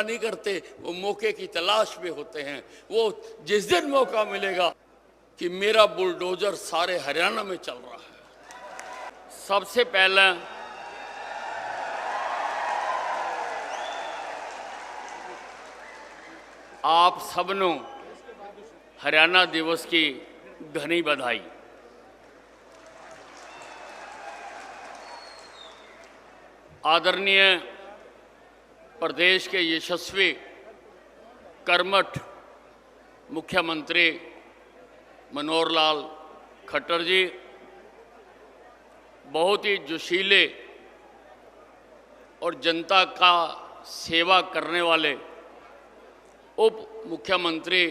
परवाह नहीं करते, वो मौके की तलाश में होते हैं। वो जिस दिन मौका मिलेगा कि मेरा बुलडोजर सारे हरियाणा में चल रहा है, सबसे पहले आप सबनों हरियाणा दिवस की घनी बधाई। आदरणीय प्रदेश के यशस्वी कर्मठ मुख्यमंत्री मनोहर लाल खट्टर जी, बहुत ही जोशीले और जनता का सेवा करने वाले उप मुख्यमंत्री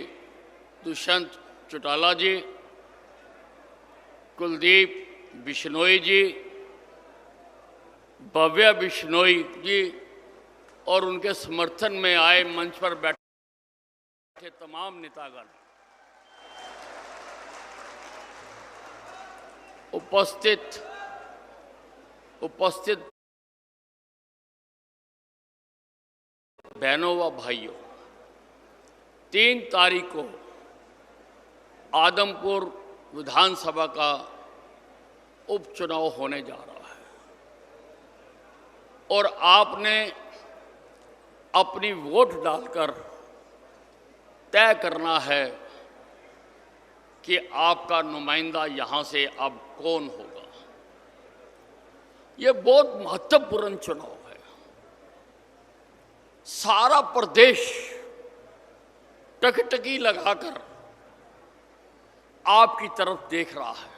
दुष्यंत चौटाला जी, कुलदीप बिश्नोई जी, भव्य बिश्नोई जी और उनके समर्थन में आए मंच पर बैठे तमाम नेतागण, उपस्थित बहनों व भाइयों, 3 तारीख को आदमपुर विधानसभा का उपचुनाव होने जा रहा है और आपने अपनी वोट डालकर तय करना है कि आपका नुमाइंदा यहां से अब कौन होगा। यह बहुत महत्वपूर्ण चुनाव है। सारा प्रदेश टकटकी लगाकर आपकी तरफ देख रहा है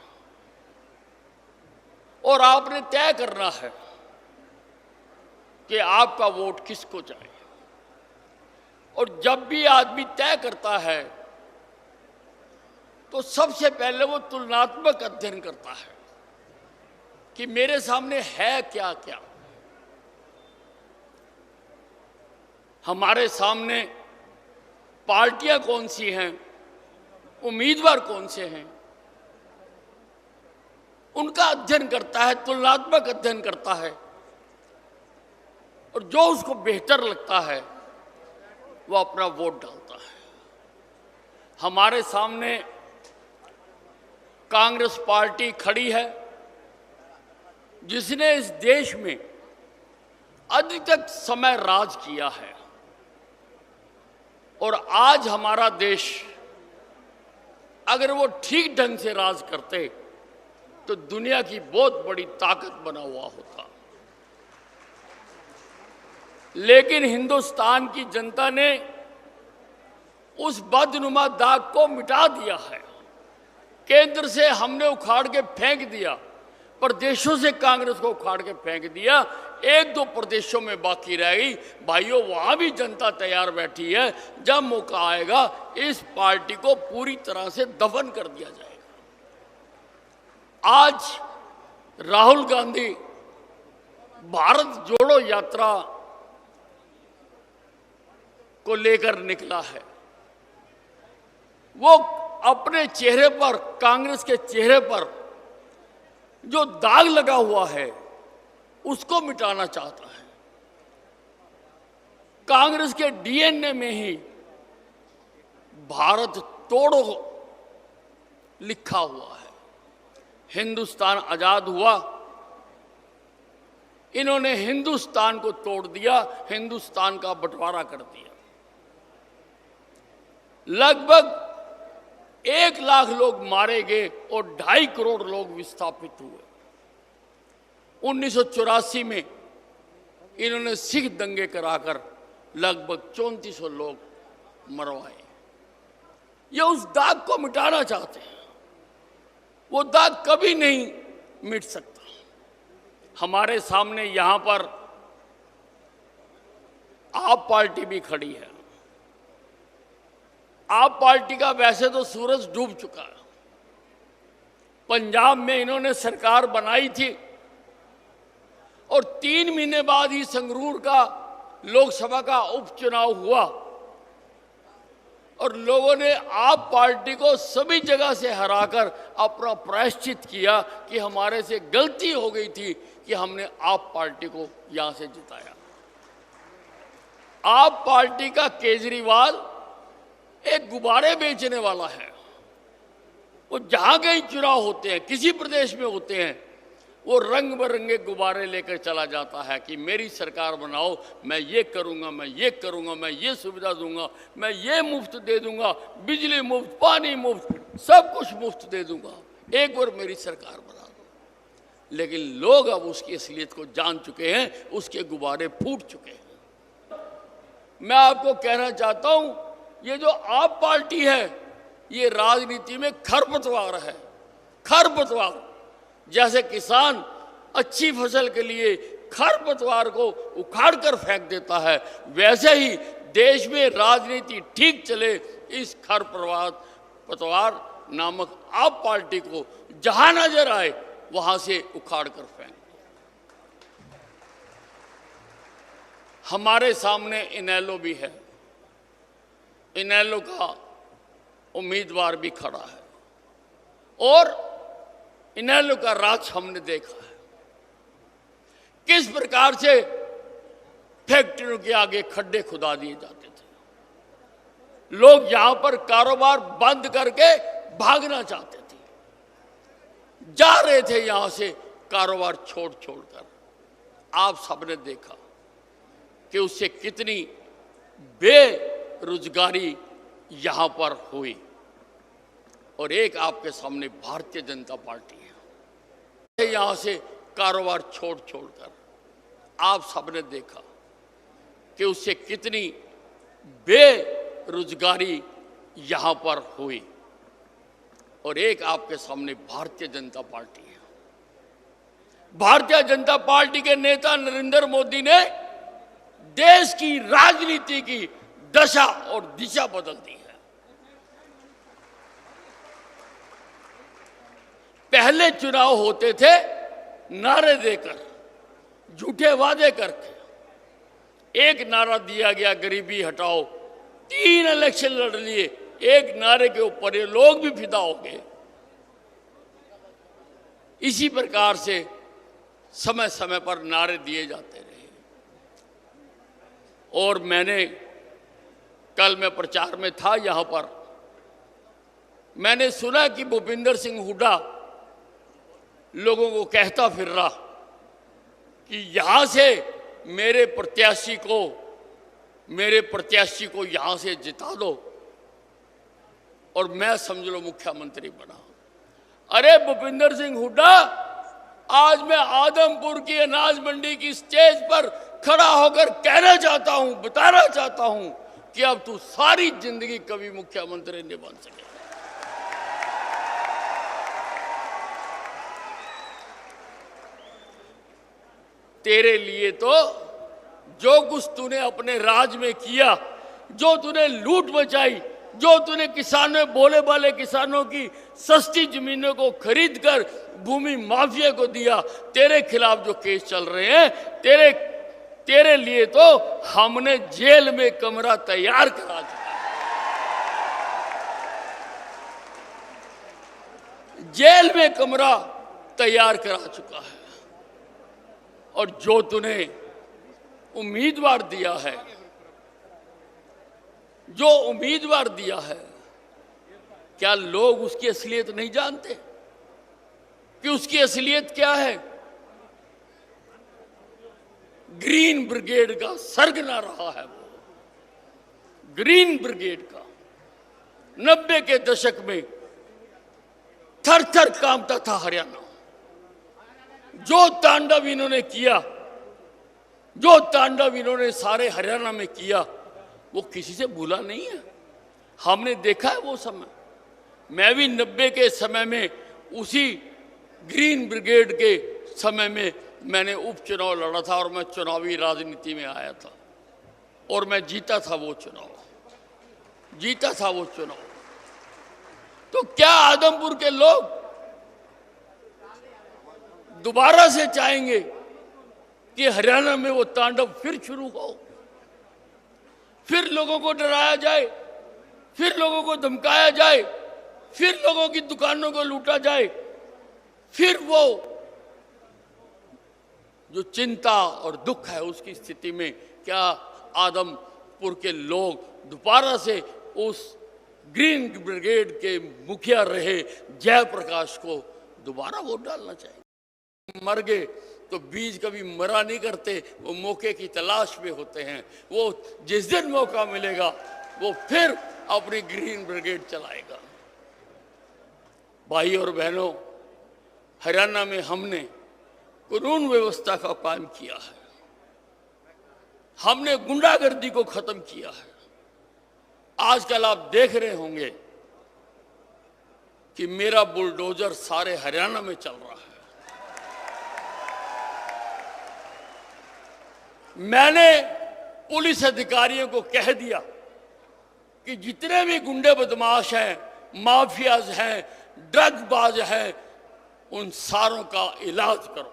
और आपने तय करना है कि आपका वोट किसको जाए। और जब भी आदमी तय करता है तो सबसे पहले वो तुलनात्मक अध्ययन करता है कि मेरे सामने है क्या क्या। हमारे सामने पार्टियां कौन सी हैं, उम्मीदवार कौन से हैं, उनका अध्ययन करता है, तुलनात्मक अध्ययन करता है और जो उसको बेहतर लगता है वो अपना वोट डालता है। हमारे सामने कांग्रेस पार्टी खड़ी है जिसने इस देश में अधिक समय राज किया है और आज हमारा देश अगर वो ठीक ढंग से राज करते तो दुनिया की बहुत बड़ी ताकत बना हुआ होता। लेकिन हिंदुस्तान की जनता ने उस बदनुमा दाग को मिटा दिया है। केंद्र से हमने उखाड़ के फेंक दिया, प्रदेशों से कांग्रेस को उखाड़ के फेंक दिया, 1-2 प्रदेशों में बाकी रह गई। भाइयों, वहां भी जनता तैयार बैठी है, जब मौका आएगा इस पार्टी को पूरी तरह से दफन कर दिया जाएगा। आज राहुल गांधी भारत जोड़ो यात्रा को लेकर निकला है। वो अपने चेहरे पर, कांग्रेस के चेहरे पर जो दाग लगा हुआ है उसको मिटाना चाहता है। कांग्रेस के डीएनए में ही भारत तोड़ो लिखा हुआ है। हिंदुस्तान आजाद हुआ, इन्होंने हिंदुस्तान को तोड़ दिया, हिंदुस्तान का बंटवारा कर दिया। लगभग 1 लाख लोग मारे गए और 2.5 करोड़ लोग विस्थापित हुए। 1984 में इन्होंने सिख दंगे कराकर लगभग 3400 लोग मरवाए। ये उस दाग को मिटाना चाहते हैं। वो दाग कभी नहीं मिट सकता। हमारे सामने यहां पर आप पार्टी भी खड़ी है। आप पार्टी का वैसे तो सूरज डूब चुका है। पंजाब में इन्होंने सरकार बनाई थी और 3 महीने बाद ही संगरूर का लोकसभा का उपचुनाव हुआ और लोगों ने आप पार्टी को सभी जगह से हराकर अपना प्रायश्चित किया कि हमारे से गलती हो गई थी कि हमने आप पार्टी को यहां से जिताया। आप पार्टी का केजरीवाल एक गुब्बारे बेचने वाला है। वो जहां कहीं चुनाव होते हैं, किसी प्रदेश में होते हैं, वो रंग बिरंगे गुब्बारे लेकर चला जाता है कि मेरी सरकार बनाओ, मैं ये करूंगा, मैं ये करूंगा, मैं ये सुविधा दूंगा, मैं ये मुफ्त दे दूंगा, बिजली मुफ्त, पानी मुफ्त, सब कुछ मुफ्त दे दूंगा, एक बार मेरी सरकार बना दो। लेकिन लोग अब उसकी असलियत को जान चुके हैं, उसके गुब्बारे फूट चुके हैं। मैं आपको कहना चाहता हूं, ये जो आप पार्टी है, ये राजनीति में खरपतवार है। खरपतवार, जैसे किसान अच्छी फसल के लिए खरपतवार को उखाड़ कर फेंक देता है, वैसे ही देश में राजनीति ठीक चले, इस खरपतवार नामक आप पार्टी को जहां नजर आए वहां से उखाड़ कर फेंक। हमारे सामने इनेलो भी है, इनेलो का उम्मीदवार भी खड़ा है और इनेलो का राज हमने देखा है, किस प्रकार से फैक्ट्रियों के आगे खड्डे खुदा दिए जाते थे। लोग यहां पर कारोबार बंद करके भागना चाहते थे, जा रहे थे यहां से कारोबार छोड़ छोड़कर। आप सबने देखा कि उससे कितनी बेरोजगारी यहां पर हुई। और एक आपके सामने भारतीय जनता पार्टी है, यहां से कारोबार छोड़ छोड़कर। आप सबने देखा कि उससे कितनी बेरोजगारी यहां पर हुई। और एक आपके सामने भारतीय जनता पार्टी है। भारतीय जनता पार्टी के नेता नरेंद्र मोदी ने देश की राजनीति की दशा और दिशा बदल दी है। पहले चुनाव होते थे नारे देकर, झूठे वादे करके। एक नारा दिया गया, गरीबी हटाओ, 3 इलेक्शन लड़ लिए, एक नारे के ऊपर ये लोग भी फिदा हो गए। इसी प्रकार से समय समय पर नारे दिए जाते रहे। और कल मैं प्रचार में था यहां पर, मैंने सुना कि भूपिंदर सिंह हुड्डा लोगों को कहता फिर रहा कि यहां से मेरे प्रत्याशी को यहां से जिता दो और मैं समझ लो मुख्यमंत्री बना। अरे भूपिंदर सिंह हुड्डा, आज मैं आदमपुर की अनाज मंडी की स्टेज पर खड़ा होकर कहना चाहता हूं, बताना चाहता हूं कि अब तू सारी जिंदगी कभी मुख्यमंत्री नहीं बन सके। तेरे लिए तो जो कुछ तूने अपने राज में किया, जो तूने लूट मचाई, जो तूने किसानों, बोले वाले किसानों की सस्ती जमीनों को खरीद कर भूमि माफिया को दिया, तेरे खिलाफ जो केस चल रहे हैं, तेरे लिए तो हमने जेल में कमरा तैयार करा चुका है। जेल में कमरा तैयार करा चुका है। और जो तूने उम्मीदवार दिया है, जो उम्मीदवार दिया है, क्या लोग उसकी असलियत नहीं जानते कि उसकी असलियत क्या है? ग्रीन ब्रिगेड का सरगना रहा है वो। ग्रीन ब्रिगेड का 90 के दशक में थर थर कांपता था हरियाणा। जो तांडव इन्होंने किया, जो तांडव इन्होंने सारे हरियाणा में किया, वो किसी से भूला नहीं है। हमने देखा है वो समय। मैं भी 90 के समय में, उसी ग्रीन ब्रिगेड के समय में मैंने उपचुनाव लड़ा था और मैं चुनावी राजनीति में आया था और मैं जीता था वो चुनाव। तो क्या आदमपुर के लोग दोबारा से चाहेंगे कि हरियाणा में वो तांडव फिर शुरू हो, फिर लोगों को डराया जाए, फिर लोगों को धमकाया जाए, फिर लोगों की दुकानों को लूटा जाए, फिर वो जो चिंता और दुख है उसकी स्थिति में क्या जौनपुर के लोग दोबारा से उस ग्रीन ब्रिगेड के मुखिया रहे जयप्रकाश को दोबारा वोट डालना चाहिए। मर गए तो बीज कभी मरा नहीं करते, वो मौके की तलाश में होते हैं। वो जिस दिन मौका मिलेगा वो फिर अपनी ग्रीन ब्रिगेड चलाएगा। भाई और बहनों, हरियाणा में हमने कानून व्यवस्था का काम किया है, हमने गुंडागर्दी को खत्म किया है। आजकल आप देख रहे होंगे कि मेरा बुलडोजर सारे हरियाणा में चल रहा है। मैंने पुलिस अधिकारियों को कह दिया कि जितने भी गुंडे बदमाश हैं, माफियाज हैं, ड्रग्सबाज हैं, उन सारों का इलाज करो।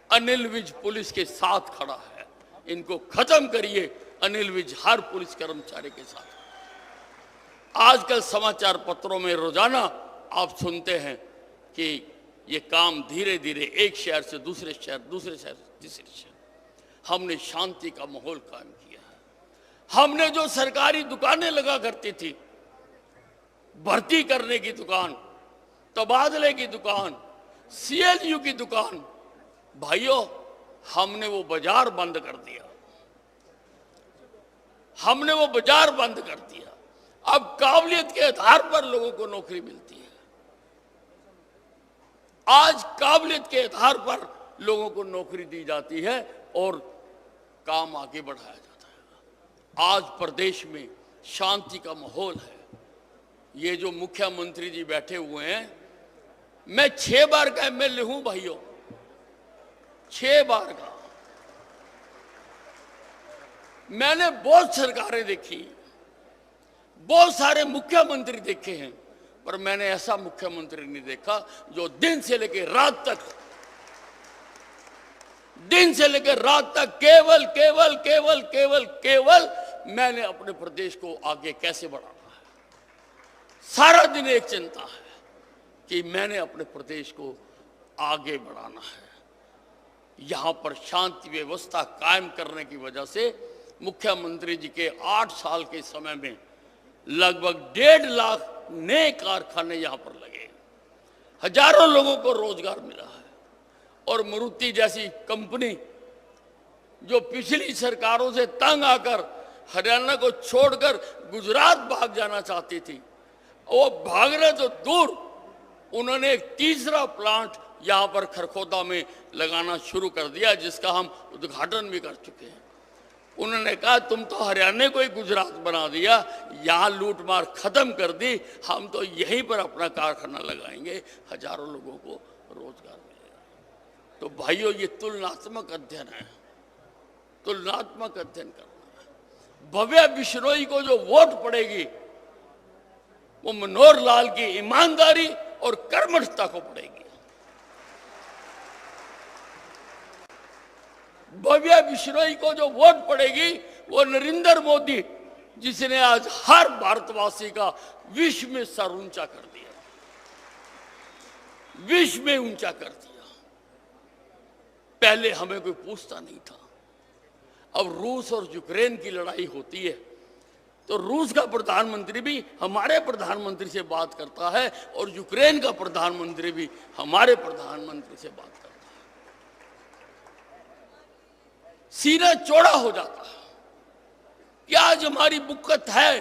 अनिल विज पुलिस के साथ खड़ा है, इनको खत्म करिए। अनिल विज हर पुलिस कर्मचारी के साथ। आजकल समाचार पत्रों में रोजाना आप सुनते हैं कि ये काम धीरे धीरे एक शहर से दूसरे शहर, दूसरे शहर से तीसरे शहर। हमने शांति का माहौल कायम किया है। हमने जो सरकारी दुकानें लगा करती थी, भर्ती करने की दुकान, तबादले की दुकान, CLU की दुकान, भाइयों हमने वो बाजार बंद कर दिया। हमने वो बाजार बंद कर दिया। अब काबिलियत के आधार पर लोगों को नौकरी मिलती है। आज काबिलियत के आधार पर लोगों को नौकरी दी जाती है और काम आगे बढ़ाया जाता है। आज प्रदेश में शांति का माहौल है। ये जो मुख्यमंत्री जी बैठे हुए हैं, मैं 6 बार का MLA हूं भाइयों, 6 बार का। मैंने बहुत सरकारें देखी, बहुत सारे मुख्यमंत्री देखे हैं, पर मैंने ऐसा मुख्यमंत्री नहीं देखा जो दिन से लेकर रात तक केवल केवल केवल केवल केवल मैंने अपने प्रदेश को आगे कैसे बढ़ाना है। सारा दिन एक चिंता है कि मैंने अपने प्रदेश को आगे बढ़ाना है। यहां पर शांति व्यवस्था कायम करने की वजह से मुख्यमंत्री जी के 8 साल के समय में लगभग 1.5 लाख नए कारखाने यहां पर लगे, हजारों लोगों को रोजगार मिला है। और मारुति जैसी कंपनी जो पिछली सरकारों से तंग आकर हरियाणा को छोड़कर गुजरात भाग जाना चाहती थी, वो भागने तो दूर, उन्होंने एक तीसरा प्लांट यहां पर खरखोदा में लगाना शुरू कर दिया, जिसका हम उद्घाटन भी कर चुके हैं। उन्होंने कहा तुम तो हरियाणा को ही गुजरात बना दिया, यहां लूट मार खत्म कर दी, हम तो यहीं पर अपना कारखाना लगाएंगे, हजारों लोगों को रोजगार मिलेगा। तो भाइयों, ये तुलनात्मक अध्ययन है, तुलनात्मक अध्ययन करना है। भव्य बिश्नोई को जो वोट पड़ेगी वो मनोहर लाल की ईमानदारी और कर्मठता को पड़ेगी। भव्य बिश्नोई को जो वोट पड़ेगी वो नरेंद्र मोदी, जिसने आज हर भारतवासी का विश्व में सर ऊंचा कर दिया, विश्व में ऊंचा कर दिया। पहले हमें कोई पूछता नहीं था। अब रूस और यूक्रेन की लड़ाई होती है तो रूस का प्रधानमंत्री भी हमारे प्रधानमंत्री से बात करता है और यूक्रेन का प्रधानमंत्री भी हमारे प्रधानमंत्री से बात करता है। सीना चौड़ा हो जाता है कि आज हमारी बुक्कत है।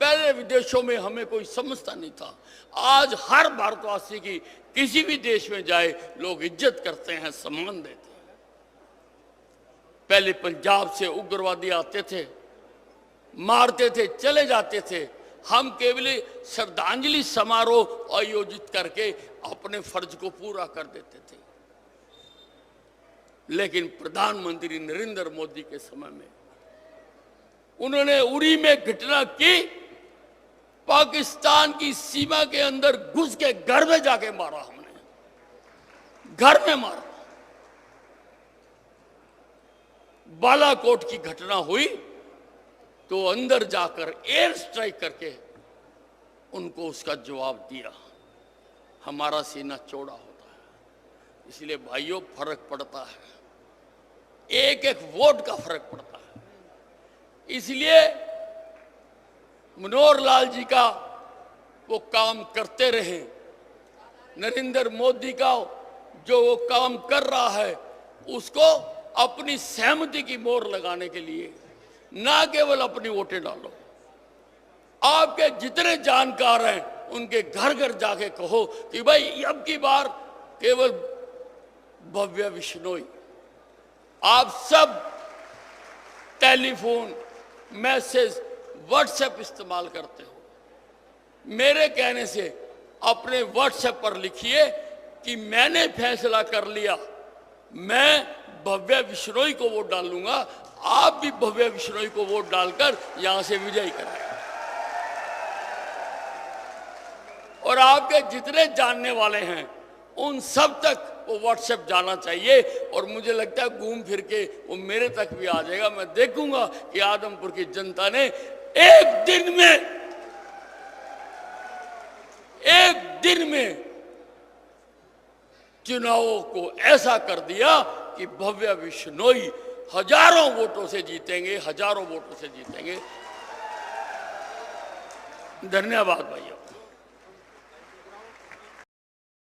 पहले विदेशों में हमें कोई समझता नहीं था, आज हर भारतवासी की किसी भी देश में जाए लोग इज्जत करते हैं, सम्मान देते हैं। पहले पंजाब से उग्रवादी आते थे, मारते थे, चले जाते थे। हम केवल श्रद्धांजलि समारोह आयोजित करके अपने फर्ज को पूरा कर देते थे। लेकिन प्रधानमंत्री नरेंद्र मोदी के समय में उन्होंने उरी में घटना की, पाकिस्तान की सीमा के अंदर घुस के घर में जाके मारा, हमने घर में मारा। बालाकोट की घटना हुई तो अंदर जाकर एयर स्ट्राइक करके उनको उसका जवाब दिया। हमारा सीना चौड़ा होता है, इसलिए भाइयों फर्क पड़ता है, एक एक वोट का फर्क पड़ता है। इसलिए मनोहर लाल जी का वो काम करते रहे, नरेंद्र मोदी का जो वो काम कर रहा है उसको अपनी सहमति की मोहर लगाने के लिए ना केवल अपनी वोटें डालो, आपके जितने जानकार हैं उनके घर घर जाके कहो कि भाई अब की बार केवल भव्य बिश्नोई। आप सब टेलीफोन, मैसेज, व्हाट्सएप इस्तेमाल करते हो, मेरे कहने से अपने व्हाट्सएप पर लिखिए कि मैंने फैसला कर लिया, मैं भव्य बिश्नोई को वोट डालूंगा, आप भी भव्य बिश्नोई को वोट डालकर यहां से विजयी कराएं। और आपके जितने जानने वाले हैं उन सब तक वो व्हाट्सएप जाना चाहिए, और मुझे लगता है घूम फिर के वो मेरे तक भी आ जाएगा। मैं देखूंगा कि आदमपुर की जनता ने एक दिन में चुनावों को ऐसा कर दिया कि भव्य बिश्नोई हजारों वोटों से जीतेंगे, हजारों वोटों से जीतेंगे। धन्यवाद भाइयों।